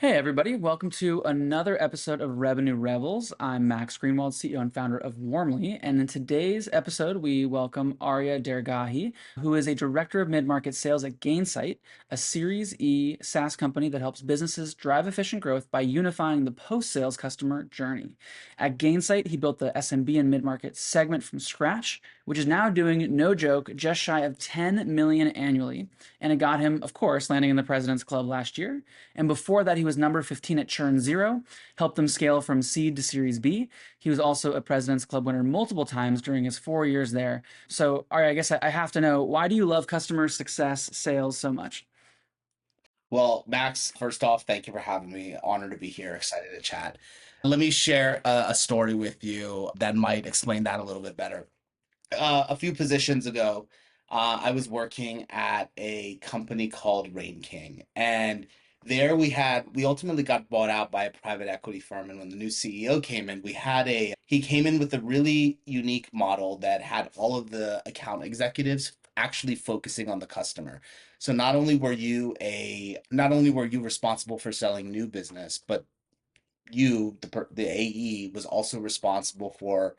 Hey, everybody. Welcome to another episode of Revenue Revels. I'm Max Greenwald, CEO and founder of Warmly. And in today's episode, we welcome Areya Dargahi, who is a director of mid-market sales at Gainsight, a Series E SaaS company that helps businesses drive efficient growth by unifying the post-sales customer journey. At Gainsight, he built the SMB and mid-market segment from scratch, which is now doing, no joke, just shy of 10 million annually. And it got him, of course, landing in the President's Club last year. And before that, he was number 15 at Churn Zero, helped them scale from seed to Series B. He was also a President's Club winner multiple times during his 4 years there. So, Ari, I guess I have to know, why do you love customer success sales so much? Well, Max, first off, thank you for having me. Honored to be here. Excited to chat. Let me share a story with you that might explain that a little bit better. A few positions ago, I was working at a company called Rain King, and there we ultimately got bought out by a private equity firm. And when the new CEO came in, he came in with a really unique model that had all of the account executives actually focusing on the customer. So not only were you responsible for selling new business, but the AE was also responsible for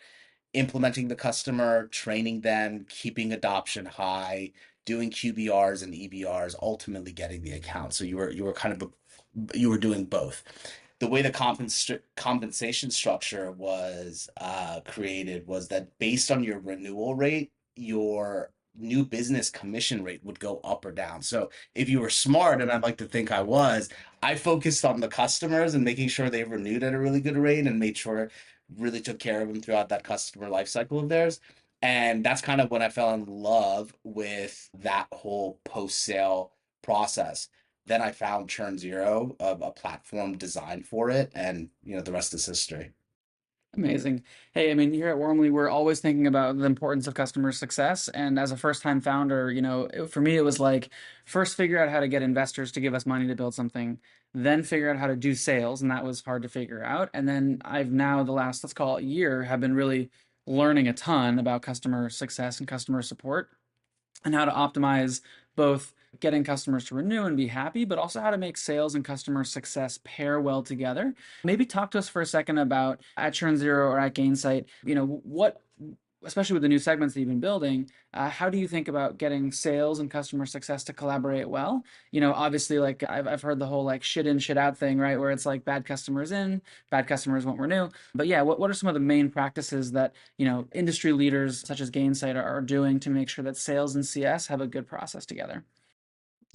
implementing the customer, training them, keeping adoption high, doing QBRs and EBRs, ultimately getting the account. So you were doing both. The way the compensation structure was created was that based on your renewal rate, your new business commission rate would go up or down. So if you were smart, and I'd like to think I focused on the customers and making sure they renewed at a really good rate and made sure really took care of them throughout that customer life cycle of theirs. And that's kind of when I fell in love with that whole post sale process. Then I found Churn Zero, a platform designed for it, and the rest is history. Amazing. Hey, I mean, here at Warmly, we're always thinking about the importance of customer success. And as a first-time founder, for me, it was like first figure out how to get investors to give us money to build something, then figure out how to do sales, and that was hard to figure out. And then I've now the last, let's call it year, have been really learning a ton about customer success and customer support and how to optimize both getting customers to renew and be happy, but also how to make sales and customer success pair well together. Maybe talk to us for a second about at Churn Zero or at Gainsight, what, especially with the new segments that you've been building, how do you think about getting sales and customer success to collaborate well? Obviously, like I've heard the whole like shit in, shit out thing, right? Where it's like bad customers in, bad customers won't renew. But yeah, what are some of the main practices that, industry leaders such as Gainsight are doing to make sure that sales and CS have a good process together?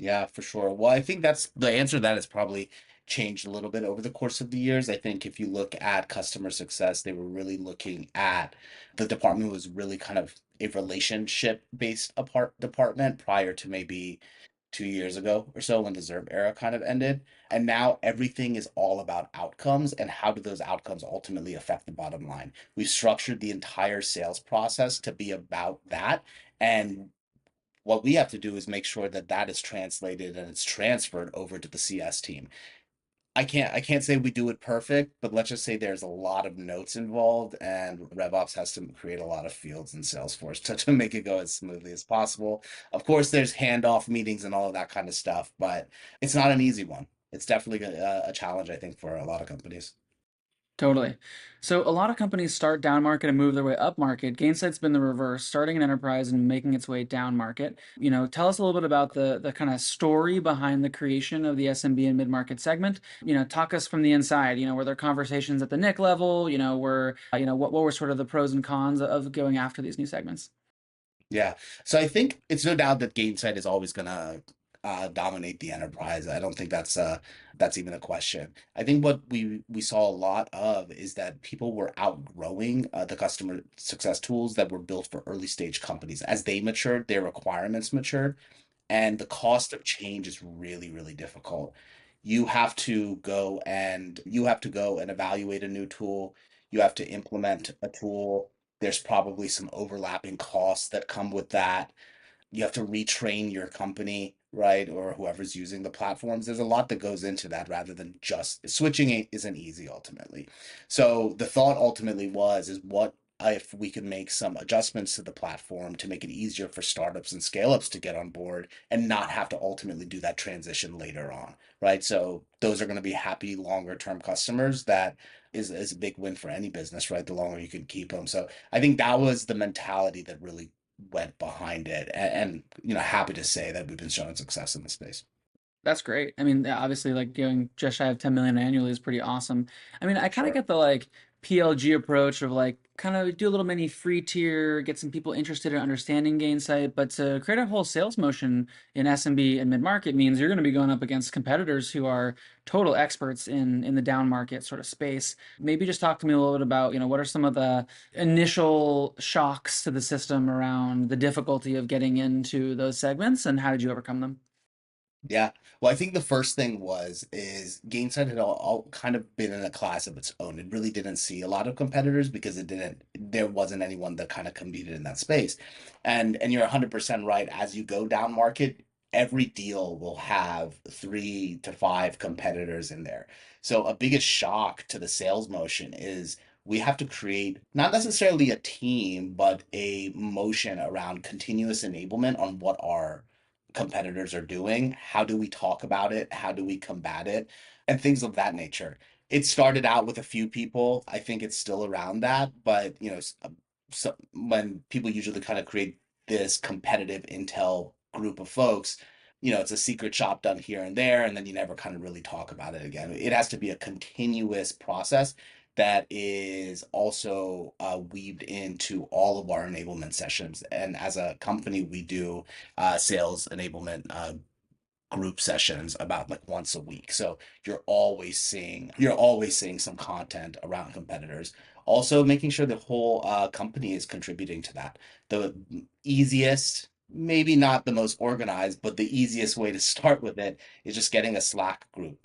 Yeah, for sure. Well, I think that's the answer to that has probably changed a little bit over the course of the years. I think if you look at customer success, they were really looking at the department was really kind of a relationship based apart department prior to maybe 2 years ago or so when the ZERB era kind of ended. And now everything is all about outcomes and how do those outcomes ultimately affect the bottom line. We've structured the entire sales process to be about that. And what we have to do is make sure that that is translated and it's transferred over to the CS team. I can't say we do it perfect, but let's just say there's a lot of notes involved, and RevOps has to create a lot of fields in Salesforce to make it go as smoothly as possible. Of course, there's handoff meetings and all of that kind of stuff, but it's not an easy one. It's definitely a challenge, I think, for a lot of companies. Totally. So a lot of companies start down market and move their way up market. Gainsight's been the reverse, starting an enterprise and making its way down market. Tell us a little bit about the kind of story behind the creation of the SMB and mid market segment. Talk us from the inside. Were there conversations at the Nick level? What were sort of the pros and cons of going after these new segments? Yeah. So I think it's no doubt that Gainsight is always gonna dominate the enterprise. I don't think that's even a question. I think what we saw a lot of is that people were outgrowing the customer success tools that were built for early stage companies. As they matured, their requirements matured, and the cost of change is really, really difficult. You have to go and evaluate a new tool. You have to implement a tool. There's probably some overlapping costs that come with that. You have to retrain your company, right? Or whoever's using the platforms. There's a lot that goes into that rather than just switching isn't easy ultimately. So the thought ultimately is if we could make some adjustments to the platform to make it easier for startups and scale ups to get on board and not have to ultimately do that transition later on, right? So those are going to be happy longer term customers. That is a big win for any business, right? The longer you can keep them. So I think that was the mentality that really went behind it, and happy to say that we've been showing success in the space. That's great. I mean, yeah, obviously, like going just shy of 10 million annually is pretty awesome. I mean, I kind of Sure. get the like PLG approach of like kind of do a little mini free tier, get some people interested in understanding Gainsight, but to create a whole sales motion in SMB and mid market means you're going to be going up against competitors who are total experts in the down market sort of space. Maybe just talk to me a little bit about, what are some of the initial shocks to the system around the difficulty of getting into those segments and how did you overcome them? Yeah. Well, I think the first thing is Gainsight had all kind of been in a class of its own. It really didn't see a lot of competitors because there wasn't anyone that kind of competed in that space. And you're 100% right. As you go down market, every deal will have 3 to 5 competitors in there. So a biggest shock to the sales motion is we have to create not necessarily a team, but a motion around continuous enablement on what our competitors are doing. How do we talk about it? How do we combat it? And things of that nature. It started out with a few people. I think it's still around that, but so when people usually kind of create this competitive intel group of folks, it's a secret shop done here and there, and then you never kind of really talk about it again. It has to be a continuous process that is also weaved into all of our enablement sessions. And as a company, we do sales enablement group sessions about like once a week. So you're always seeing some content around competitors. Also, making sure the whole company is contributing to that. The easiest, maybe not the most organized, but the easiest way to start with it is just getting a Slack group,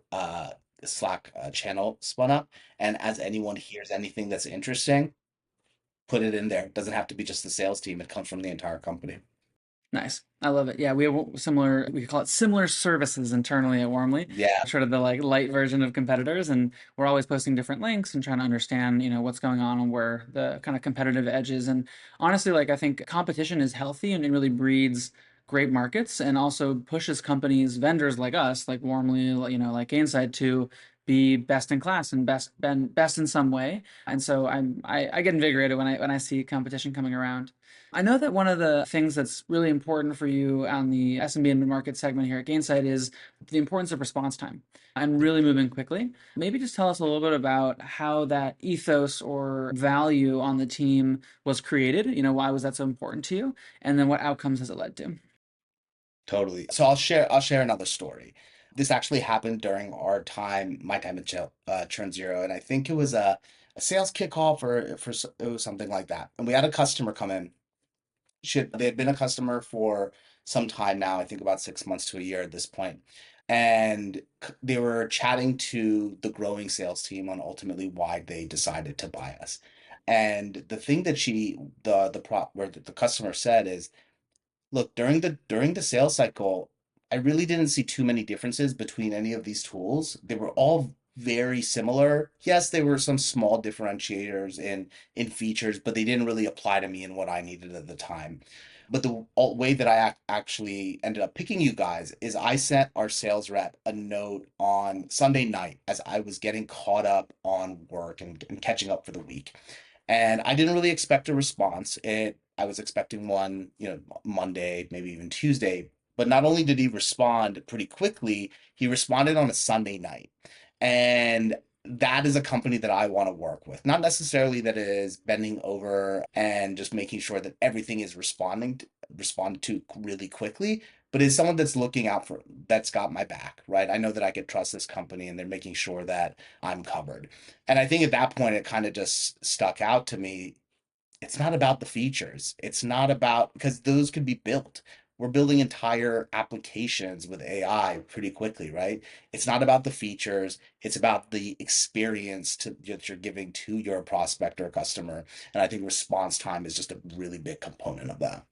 Slack channel spun up. And as anyone hears anything that's interesting, put it in there. It doesn't have to be just the sales team. It comes from the entire company. Nice. I love it. Yeah, we have similar, we call it similar services internally at Warmly, Yeah, sort of the like light version of competitors. And we're always posting different links and trying to understand, what's going on and where the kind of competitive edges. And honestly, like I think competition is healthy and it really breeds great markets and also pushes companies, vendors like us, like Warmly, like Gainsight to be best in class and best in some way. And so I get invigorated when I see competition coming around. I know that one of the things that's really important for you on the SMB and mid-market segment here at Gainsight is the importance of response time and really moving quickly. Maybe just tell us a little bit about how that ethos or value on the team was created. Why was that so important to you? And then what outcomes has it led to? totally. So I'll share another story. This actually happened during my time at Churn Zero, and I think it was a sales kickoff it was something like that. And we had a customer come in. They had been a customer for some time now, I think about 6 months to a year at this point. And they were chatting to the growing sales team on ultimately why they decided to buy us. And the thing that where the customer said is, look, during the sales cycle, I really didn't see too many differences between any of these tools. They were all very similar. Yes, there were some small differentiators in features, but they didn't really apply to me and what I needed at the time. But the way that I actually ended up picking you guys is I sent our sales rep a note on Sunday night as I was getting caught up on work and catching up for the week. And I didn't really expect a response. I was expecting one, Monday, maybe even Tuesday. But not only did he respond pretty quickly, he responded on a Sunday night. And that is a company that I want to work with. Not necessarily that it is bending over and just making sure that everything is responded to really quickly, but is someone that's got my back, right? I know that I could trust this company and they're making sure that I'm covered. And I think at that point it kind of just stuck out to me. It's not about the features. It's not about, because those could be built. We're building entire applications with AI pretty quickly, right? It's not about the features. It's about the experience that you're giving to your prospect or customer. And I think response time is just a really big component of that.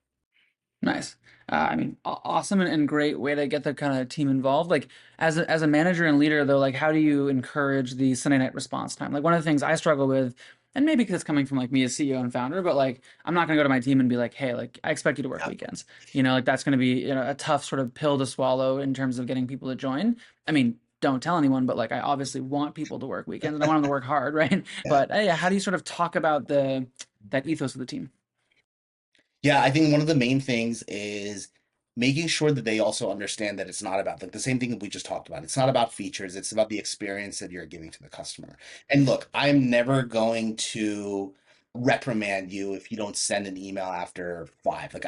Nice. I mean, awesome and great way to get the kind of team involved. Like as a manager and leader, though, like how do you encourage the Sunday night response time? Like one of the things I struggle with And maybe because it's coming from like me as CEO and founder, but like I'm not gonna go to my team and be like, hey, like I expect you to work Yeah. weekends. Like that's gonna be a tough sort of pill to swallow in terms of getting people to join. I mean, don't tell anyone, but like I obviously want people to work weekends and I want them to work hard, right? Yeah. But yeah, how do you sort of talk about the that ethos of the team? Yeah, I think one of the main things is making sure that they also understand that it's not about like the same thing that we just talked about. It's not about features, it's about the experience that you're giving to the customer. And look, I'm never going to reprimand you if you don't send an email after 5. Like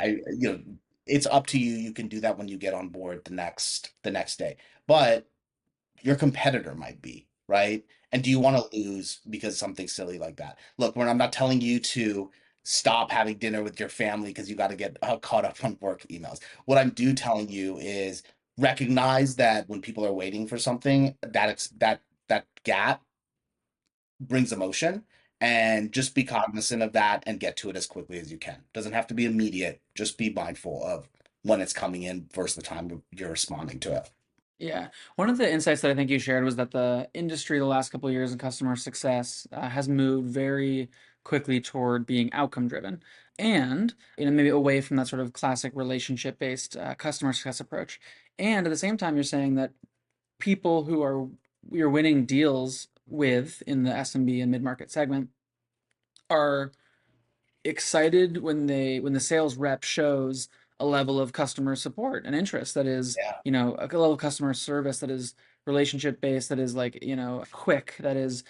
it's up to you. You can do that when you get on board the next day. But your competitor might be, right? And do you want to lose because something silly like that? Look, when I'm not telling you to stop having dinner with your family because you got to get caught up on work emails. What I'm do telling you is recognize that when people are waiting for something, that it's that gap brings emotion, and just be cognizant of that and get to it as quickly as you can. Doesn't have to be immediate. Just be mindful of when it's coming in versus the time you're responding to it. Yeah. One of the insights that I think you shared was that the industry the last couple of years in customer success has moved very quickly toward being outcome driven and maybe away from that sort of classic relationship based customer success approach. And at the same time, you're saying that people who are you're winning deals with in the SMB and mid market segment are excited when the sales rep shows a level of customer support and interest that is, Yeah. a level of customer service that is relationship based, that is like, quick, that is,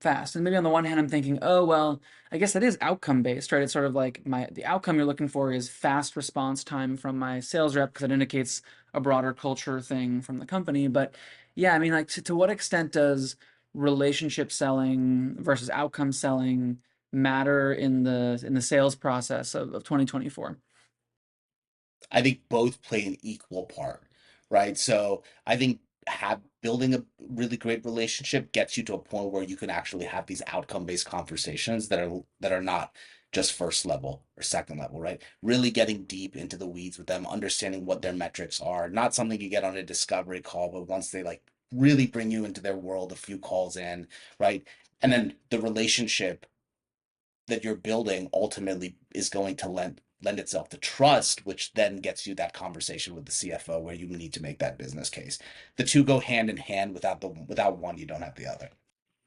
fast. And maybe on the one hand, I'm thinking, oh, well, I guess that is outcome based, right? It's sort of like the outcome you're looking for is fast response time from my sales rep because it indicates a broader culture thing from the company. But yeah, I mean, like to what extent does relationship selling versus outcome selling matter in the sales process of 2024? I think both play an equal part, right? So I think have building a really great relationship gets you to a point where you can actually have these outcome-based conversations that are not just first level or second level, right? Really getting deep into the weeds with them, understanding what their metrics are, not something you get on a discovery call, but once they like really bring you into their world a few calls in, right? And then the relationship that you're building ultimately is going to lend itself to trust, which then gets you that conversation with the CFO where you need to make that business case. The two go hand in hand. Without one, you don't have the other.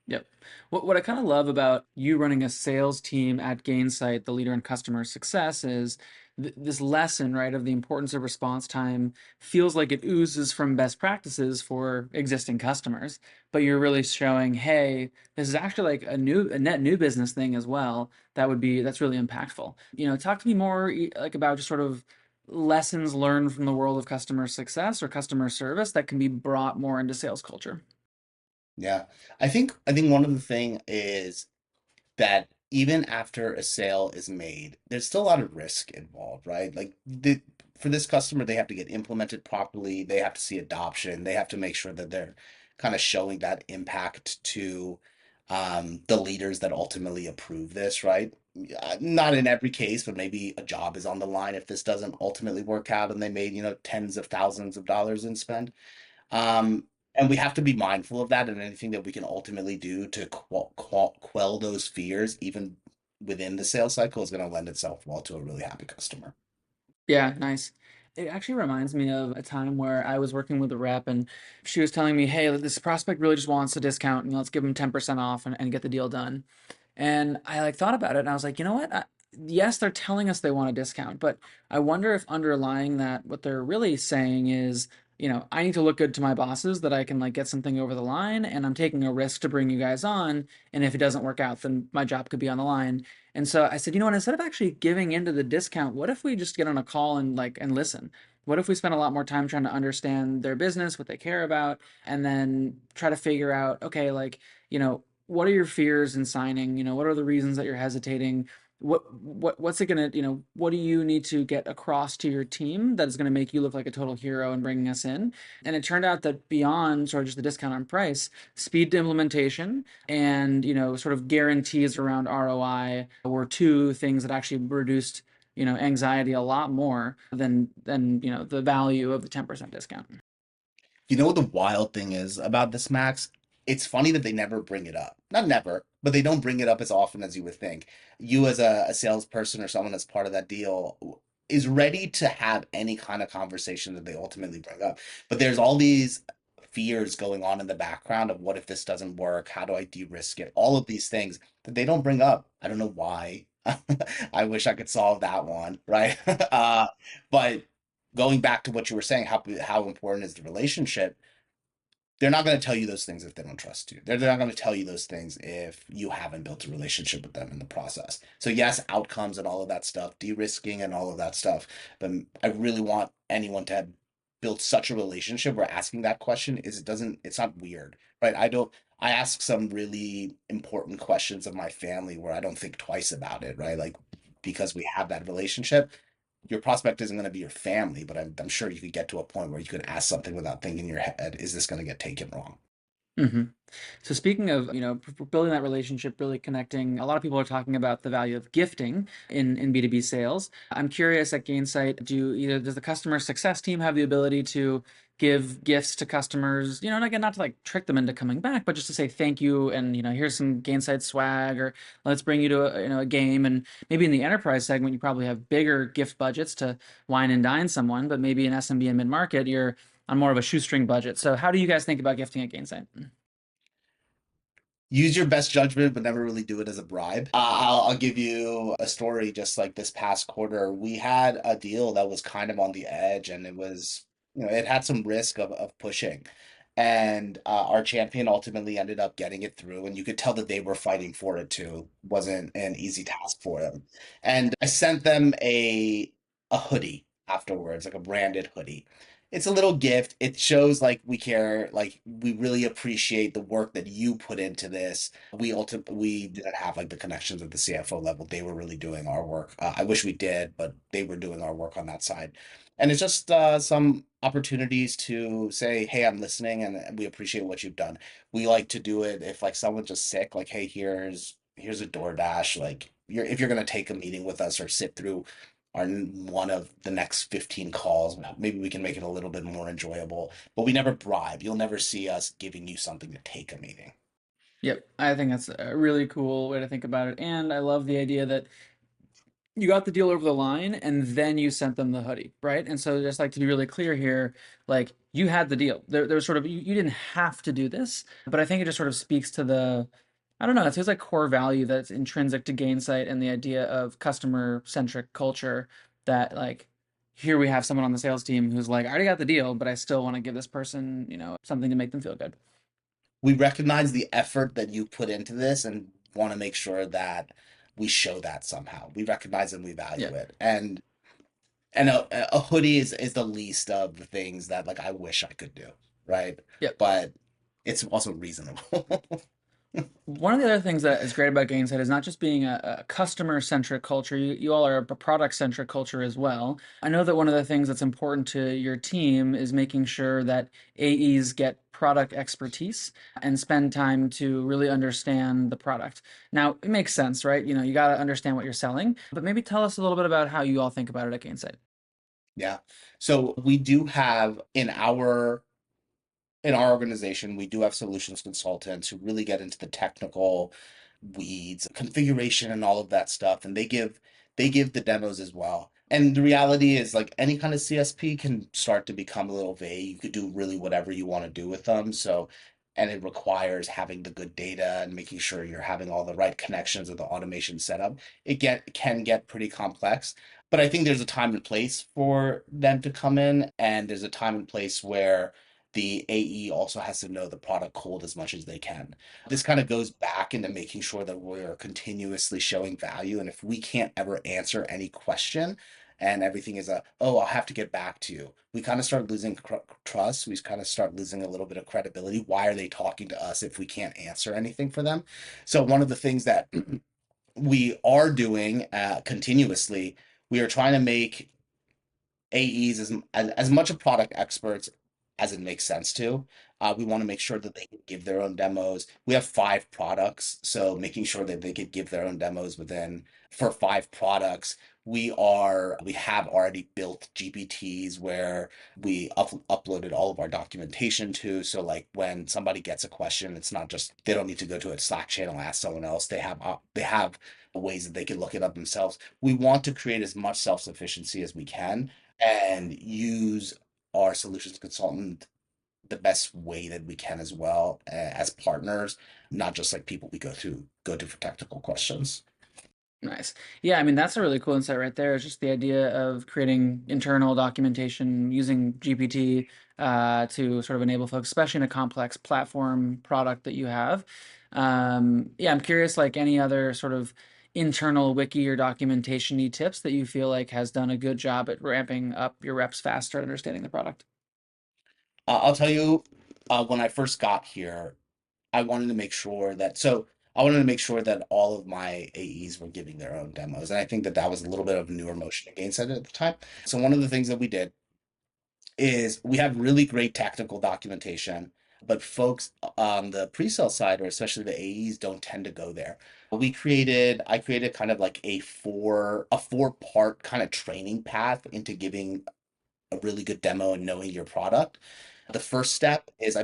Yep. What I kind of love about you running a sales team at Gainsight, the leader in customer success, is this lesson, right, of the importance of response time feels like it oozes from best practices for existing customers, but you're really showing, hey, this is actually like a net new business thing as well. That's really impactful. Talk to me more like about just sort of lessons learned from the world of customer success or customer service that can be brought more into sales culture. Yeah. I think one of the thing is that even after a sale is made, there's still a lot of risk involved, right? Like for this customer, they have to get implemented properly. They have to see adoption. They have to make sure that they're kind of showing that impact to the leaders that ultimately approve this, right? Not in every case, but maybe a job is on the line if this doesn't ultimately work out and they made, tens of thousands of dollars in spend. And we have to be mindful of that, and anything that we can ultimately do to quell those fears, even within the sales cycle, is going to lend itself well to a really happy customer. Yeah, nice. It actually reminds me of a time where I was working with a rep and she was telling me, hey, this prospect really just wants a discount and let's give them 10% off and get the deal done. And I like thought about it and I was like, you know what? Yes, they're telling us they want a discount, but I wonder if underlying that, what they're really saying is, I need to look good to my bosses that I can like get something over the line and I'm taking a risk to bring you guys on. And if it doesn't work out, then my job could be on the line. And so I said, you know what, instead of actually giving into the discount, what if we just get on a call and listen? What if we spend a lot more time trying to understand their business, what they care about, and then try to figure out, okay, like, what are your fears in signing? What are the reasons that you're hesitating? What's it gonna, what do you need to get across to your team that is gonna make you look like a total hero and bringing us in? And it turned out that beyond sort of just the discount on price, speed to implementation and sort of guarantees around ROI were two things that actually reduced anxiety a lot more than the value of the 10% discount. You know what the wild thing is about this, Max? it's funny that they never bring it up. Not never, but they don't bring it up as often as you would think. You, as a salesperson or someone that's part of that deal, is ready to have any kind of conversation that they ultimately bring up. But there's all these fears going on in the background of what if this doesn't work? How do I de-risk it? All of these things that they don't bring up. I don't know why. I wish I could solve that one, right? But going back to what you were saying, how important is the relationship? They're not going to tell you those things if they don't trust you. They're not going to tell you those things if you haven't built a relationship with them in the process. So yes, outcomes and all of that stuff, de-risking and all of that stuff. But I really want anyone to have built such a relationship where asking that question it's not weird, right? I ask some really important questions of my family where I don't think twice about it, right? Like because we have that relationship, your prospect isn't going to be your family, but I'm sure you could get to a point where you could ask something without thinking in your head, is this going to get taken wrong? Hmm. So speaking of, building that relationship, really connecting, a lot of people are talking about the value of gifting in B2B sales. I'm curious at Gainsight, does the customer success team have the ability to give gifts to customers, and again, not to like trick them into coming back, but just to say thank you and, here's some Gainsight swag, or let's bring you to a game. And maybe in the enterprise segment, you probably have bigger gift budgets to wine and dine someone, but maybe in SMB and mid-market, you're on more of a shoestring budget. So how do you guys think about gifting at Gainsight? Use your best judgment, but never really do it as a bribe. I'll give you a story. Just like this past quarter, we had a deal that was kind of on the edge, and it was, it had some risk of pushing. And our champion ultimately ended up getting it through, and you could tell that they were fighting for it too. Wasn't an easy task for them. And I sent them a hoodie afterwards, like a branded hoodie. It's a little gift. It shows like we care, like we really appreciate the work that you put into this. We didn't have like the connections at the CFO level. They were really doing our work. I wish we did, but they were doing our work on that side. And it's just some opportunities to say, "Hey, I'm listening, and we appreciate what you've done." We like to do it if like someone's just sick, like, "Hey, here's a DoorDash. Like, if you're gonna take a meeting with us or sit through one of the next 15 calls. Maybe we can make it a little bit more enjoyable, but we never bribe. You'll never see us giving you something to take a meeting. Yep, I think that's a really cool way to think about it. And I love the idea that you got the deal over the line and then you sent them the hoodie, right? And so just like to be really clear here, like you had the deal. There was sort of you didn't have to do this, but I think it just sort of speaks to the I don't know, it feels like core value that's intrinsic to Gainsight and the idea of customer centric culture that like here we have someone on the sales team who's like, I already got the deal, but I still want to give this person, something to make them feel good. We recognize the effort that you put into this and want to make sure that we show that somehow. We recognize and we Yeah. value it. And a hoodie is the least of the things that like I wish I could do, right? Yep. But it's also reasonable. One of the other things that is great about Gainsight is not just being a customer centric culture, you all are a product centric culture as well. I know that one of the things that's important to your team is making sure that AEs get product expertise and spend time to really understand the product. Now, it makes sense, right? You got to understand what you're selling, but maybe tell us a little bit about how you all think about it at Gainsight. Yeah. So we do have in our organization, we do have solutions consultants who really get into the technical weeds, configuration and all of that stuff. And they give the demos as well. And the reality is like any kind of CSP can start to become a little vague. You could do really whatever you want to do with them. So and it requires having the good data and making sure you're having all the right connections of the automation setup. Can get pretty complex. But I think there's a time and place for them to come in, and there's a time and place where the AE also has to know the product code as much as they can. This kind of goes back into making sure that we're continuously showing value. And if we can't ever answer any question and everything is oh, I'll have to get back to you, we kind of start losing trust. We kind of start losing a little bit of credibility. Why are they talking to us if we can't answer anything for them? So, one of the things that we are doing continuously, we are trying to make AEs as much a product experts as it makes sense to. We want to make sure that they can give their own demos. We have 5 products, so making sure that they could give their own demos for 5 products We have already built GPTs where we uploaded all of our documentation to. So like when somebody gets a question, it's not just they don't need to go to a Slack channel, ask someone else. They have ways that they can look it up themselves. We want to create as much self-sufficiency as we can and use our solutions consultant the best way that we can as well as partners, not just like people we go to for technical questions. Nice. Yeah, I mean that's a really cool insight right there. It's just the idea of creating internal documentation using GPT to sort of enable folks, especially in a complex platform product that you have. Yeah, I'm curious, like any other sort of internal wiki or documentation-y tips that you feel like has done a good job at ramping up your reps faster at understanding the product. I'll tell you, when I first got here, I wanted to make sure that I wanted to make sure that all of my AEs were giving their own demos, and I think that that was a little bit of a newer motion at Gainsight at the time. So one of the things that we did is we have really great technical documentation, but folks on the pre-sale side, or especially the AEs, don't tend to go there. I created kind of like a four-part kind of training path into giving a really good demo and knowing your product. The first step is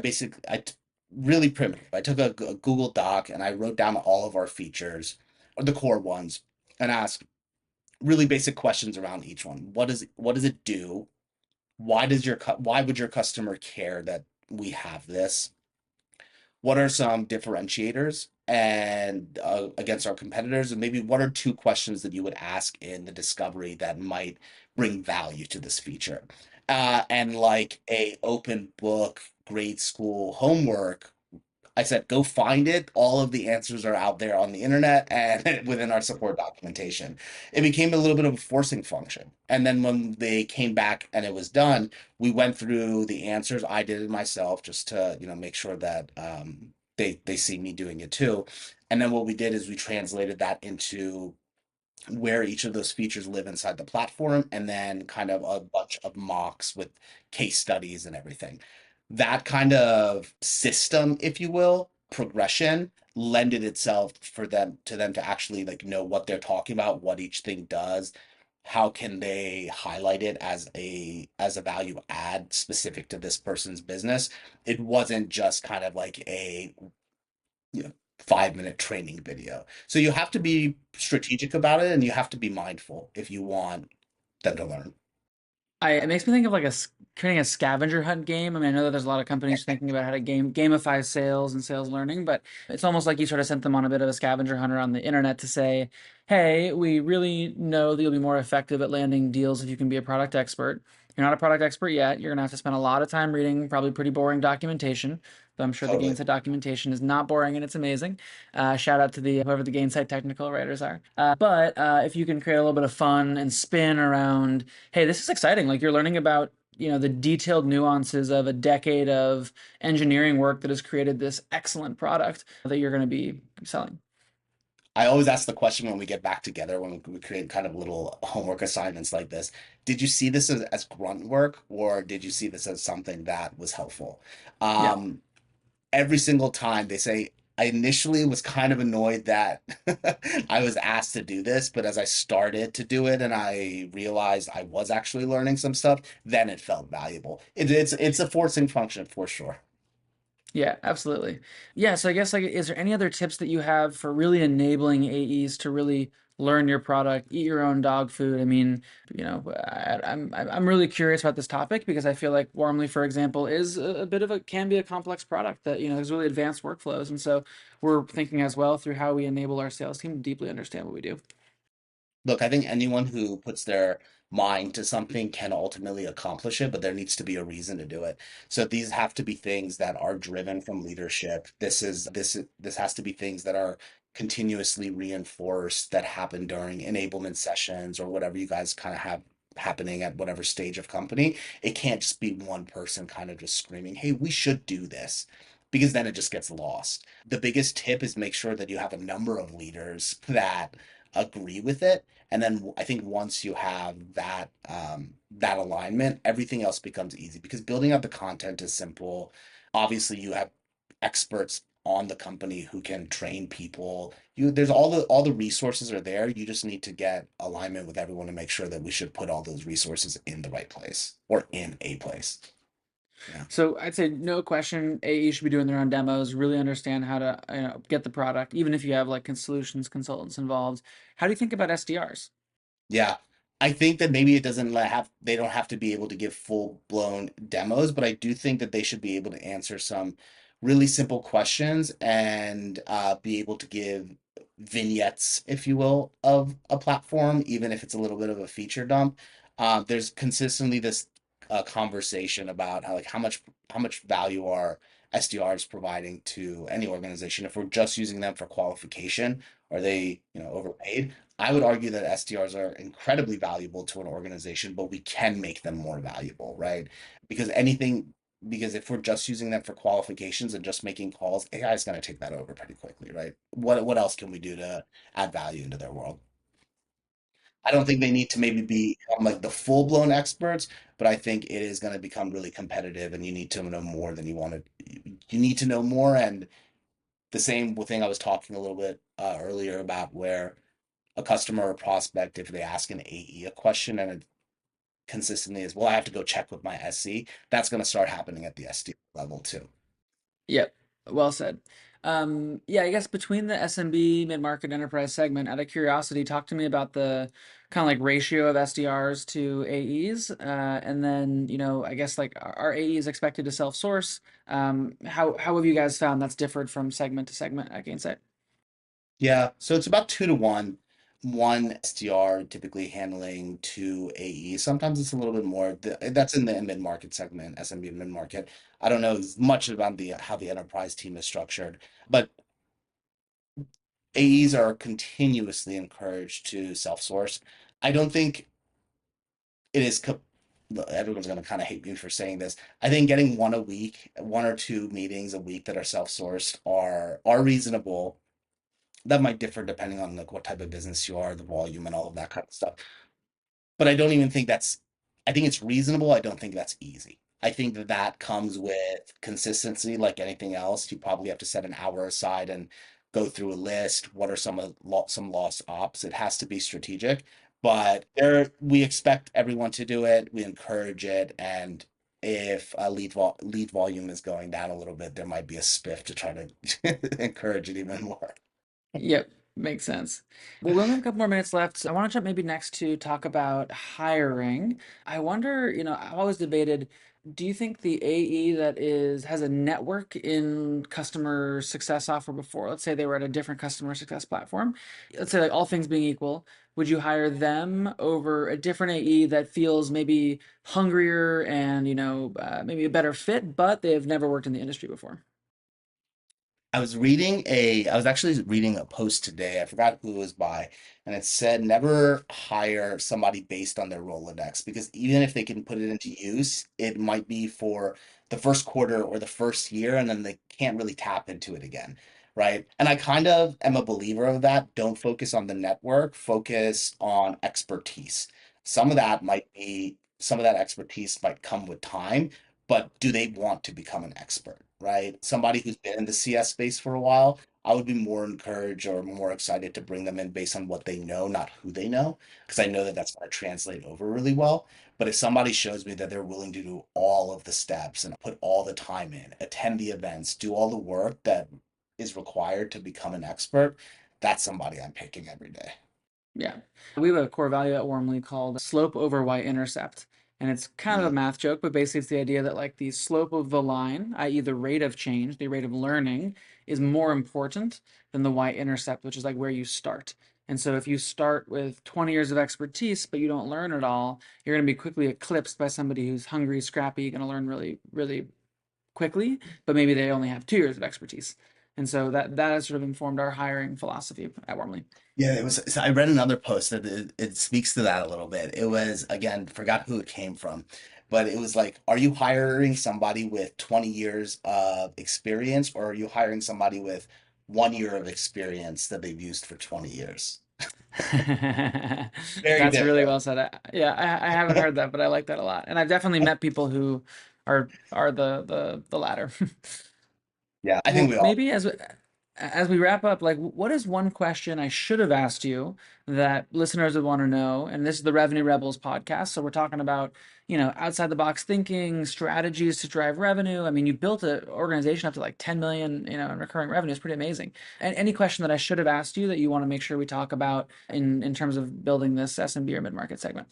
really primitive. I took a Google Doc and I wrote down all of our features, or the core ones, and asked really basic questions around each one. What does it do? Why would your customer care that we have this? What are some differentiators and against our competitors? And maybe what are two questions that you would ask in the discovery that might bring value to this feature? And like a open book grade school homework, I said, go find it. All of the answers are out there on the internet and within our support documentation. It became a little bit of a forcing function. And then when they came back and it was done, we went through the answers. I did it myself just to, make sure that they see me doing it too. And then what we did is we translated that into where each of those features live inside the platform, and then kind of a bunch of mocks with case studies and everything. That kind of system, if you will, progression lended itself for them to actually like know what they're talking about, what each thing does, how can they highlight it as a value add specific to this person's business. It wasn't just kind of like a 5-minute training video. So you have to be strategic about it and you have to be mindful if you want them to learn. It makes me think of like creating a scavenger hunt game. I mean, I know that there's a lot of companies thinking about how to gamify sales and sales learning, but it's almost like you sort of sent them on a bit of a scavenger hunt around the internet to say, hey, we really know that you'll be more effective at landing deals if you can be a product expert. You're not a product expert yet. You're gonna have to spend a lot of time reading probably pretty boring documentation. Though I'm sure the Totally. Gainsight documentation is not boring and it's amazing. Shout out to the whoever the Gainsight technical writers are. But if you can create a little bit of fun and spin around, hey, this is exciting. Like you're learning about, the detailed nuances of a decade of engineering work that has created this excellent product that you're going to be selling. I always ask the question when we get back together, when we create kind of little homework assignments like this. Did you see this as grunt work or did you see this as something that was helpful? Yeah. Um, every single time they say, I initially was kind of annoyed that I was asked to do this, but as I started to do it and I realized I was actually learning some stuff, then it felt valuable. It's a forcing function for sure. Yeah, absolutely. Yeah, so I guess like is there any other tips that you have for really enabling AEs to really learn your product, eat your own dog food? I mean, I'm really curious about this topic because I feel like Warmly, for example, is a bit of a can be a complex product that, has really advanced workflows. And so we're thinking as well through how we enable our sales team to deeply understand what we do. Look, I think anyone who puts their mind to something can ultimately accomplish it, but there needs to be a reason to do it. So these have to be things that are driven from leadership. This has to be things that are continuously reinforced that happen during enablement sessions or whatever you guys kind of have happening at whatever stage of company. It can't just be one person kind of just screaming, "Hey, we should do this." Because then it just gets lost. The biggest tip is make sure that you have a number of leaders that agree with it, and then I think once you have that alignment, everything else becomes easy because building out the content is simple. Obviously, you have experts on the company who can train people. There's all the resources are there. You just need to get alignment with everyone to make sure that we should put all those resources in the right place or in a place. Yeah. So I'd say no question, AE should be doing their own demos, really understand how to get the product, even if you have like solutions consultants involved. How do you think about SDRs? Yeah. I think that maybe it doesn't have they don't have to be able to give full blown demos, but I do think that they should be able to answer some really simple questions and be able to give vignettes, if you will, of a platform, even if it's a little bit of a feature dump. There's consistently this conversation about how much value are SDRs providing to any organization. If we're just using them for qualification, are they, overpaid? I would argue that SDRs are incredibly valuable to an organization, but we can make them more valuable, right? Because anything, because if we're just using them for qualifications and just making calls, AI is going to take that over pretty quickly, right? What else can we do to add value into their world? I don't think they need to maybe become like the full blown experts, but I think it is going to become really competitive, and you need to know more than you want to. You need to know more, and the same thing I was talking a little bit earlier about where a customer or prospect, if they ask an AE a question and it consistently is, well, I have to go check with my SC, that's going to start happening at the SD level too. Yep, well said. Yeah, I guess between the SMB, mid-market, enterprise segment, out of curiosity, talk to me about the kind of like ratio of SDRs to AEs, and then I guess like are AEs expected to self-source? How have you guys found that's differed from segment to segment at Gainsight? Yeah, so it's about 2 to 1. One SDR typically handling two AE. Sometimes it's a little bit more. That's in the mid market segment, SMB mid market. I don't know as much about the how the enterprise team is structured, but AEs are continuously encouraged to self source. I don't think it is everyone's going to kind of hate me for saying this. I think getting one a week, 1 or 2 meetings a week that are self-sourced are reasonable. That might differ depending on like what type of business you are, the volume and all of that kind of stuff. But I don't even think that's, I think it's reasonable. I don't think that's easy. I think that that comes with consistency, like anything else. You probably have to set an hour aside and go through a list. What are some lost ops? It has to be strategic, but we expect everyone to do it. We encourage it, and if lead volume is going down a little bit, there might be a spiff to try to encourage it even more. Yep, makes sense. Well, we only have a couple more minutes left. So I want to jump maybe next to talk about hiring. I wonder, I've always debated, do you think the AE that has a network in customer success software before, let's say they were at a different customer success platform, let's say like all things being equal, would you hire them over a different AE that feels maybe hungrier and, maybe a better fit, but they've never worked in the industry before? I was actually reading a post today. I forgot who it was by, and it said never hire somebody based on their Rolodex because even if they can put it into use, it might be for the first quarter or the first year, and then they can't really tap into it again, right? And I kind of am a believer of that. Don't focus on the network, focus on expertise. Some of that expertise might come with time, but do they want to become an expert, right? Somebody who's been in the CS space for a while, I would be more encouraged or more excited to bring them in based on what they know, not who they know, because I know that that's going to translate over really well. But if somebody shows me that they're willing to do all of the steps and put all the time in, attend the events, do all the work that is required to become an expert, that's somebody I'm picking every day. Yeah. We have a core value at Warmly called slope over y-intercept. And it's kind of a Mm. math joke, but basically it's the idea that like the slope of the line, i.e. the rate of change, the rate of learning, is more important than the y-intercept, which is like where you start. And so if you start with 20 years of expertise, but you don't learn at all, you're going to be quickly eclipsed by somebody who's hungry, scrappy, going to learn really, really quickly, but maybe they only have 2 years of expertise. And so that has sort of informed our hiring philosophy at Warmly. Yeah, it was. So I read another post that it speaks to that a little bit. It was, again, forgot who it came from, but it was like, are you hiring somebody with 20 years of experience, or are you hiring somebody with 1 year of experience that they've used for 20 years? Very That's really different. well said. Yeah, I haven't heard that, but I like that a lot. And I've definitely met people who are the latter. Yeah, I think Well, we all. maybe as we wrap up, like, what is one question I should have asked you that listeners would want to know? And this is the Revenue Rebels podcast, so we're talking about, outside the box thinking, strategies to drive revenue. I mean, you built an organization up to like 10 million, in recurring revenue. It's pretty amazing. And any question that I should have asked you that you want to make sure we talk about in terms of building this SMB or mid market segment?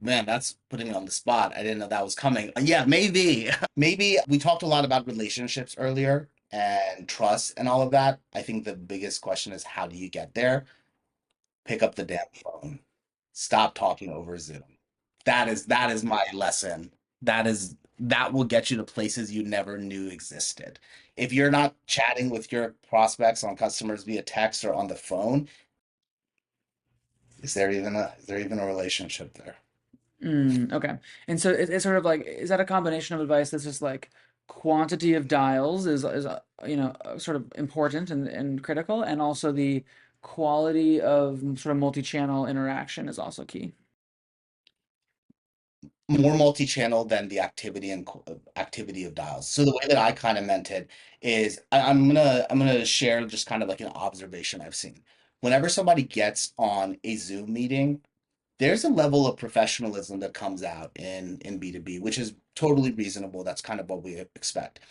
Man, that's putting me on the spot. I didn't know that was coming. Yeah, maybe. Maybe we talked a lot about relationships earlier and trust and all of that. I think the biggest question is how do you get there? Pick up the damn phone. Stop talking over Zoom. That is my lesson. That will get you to places you never knew existed. If you're not chatting with your prospects on customers via text or on the phone, is there even a relationship there? Okay. And so it's sort of like, is that a combination of advice that's just like quantity of dials is sort of important and critical, and also the quality of sort of multi-channel interaction is also key. More multi-channel than the activity and activity of dials. So the way that I kind of meant it is I'm gonna share just kind of like an observation I've seen. Whenever somebody gets on a Zoom meeting, there's a level of professionalism that comes out in B2B, which is totally reasonable. That's kind of what we expect.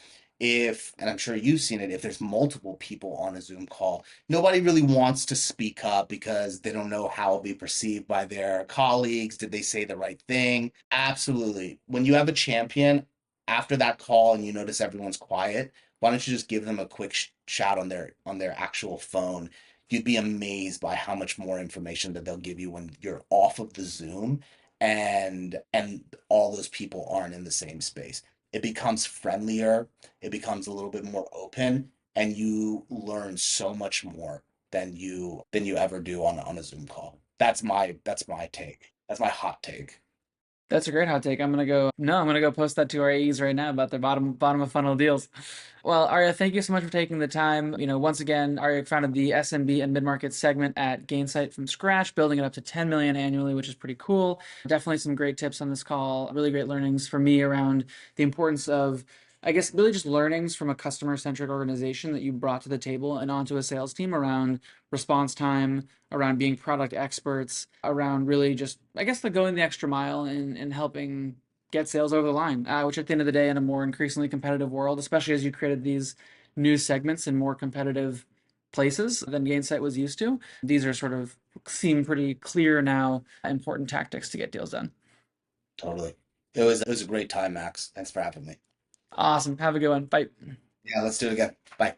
If, and I'm sure you've seen it, if there's multiple people on a Zoom call, nobody really wants to speak up because they don't know how it'll be perceived by their colleagues. Did they say the right thing? Absolutely. When you have a champion after that call and you notice everyone's quiet, why don't you just give them a quick shout on their actual phone? You'd be amazed by how much more information that they'll give you when you're off of the Zoom and all those people aren't in the same space. It becomes friendlier, it becomes a little bit more open, and you learn so much more than you ever do on a Zoom call. That's my take. That's my hot take. That's a great hot take. I'm gonna go post that to our AEs right now about their bottom of funnel deals. Well, Arya, thank you so much for taking the time. Once again, Arya founded the SMB and mid-market segment at Gainsight from scratch, building it up to 10 million annually, which is pretty cool. Definitely some great tips on this call. Really great learnings for me around the importance of, I guess, really just learnings from a customer-centric organization that you brought to the table and onto a sales team around response time, around being product experts, around really just, I guess, the going the extra mile and helping get sales over the line, which at the end of the day, in a more increasingly competitive world, especially as you created these new segments in more competitive places than Gainsight was used to, these are sort of seem pretty clear now, important tactics to get deals done. Totally. It was a great time, Max. Thanks for having me. Awesome. Have a good one. Bye. Yeah, let's do it again. Bye.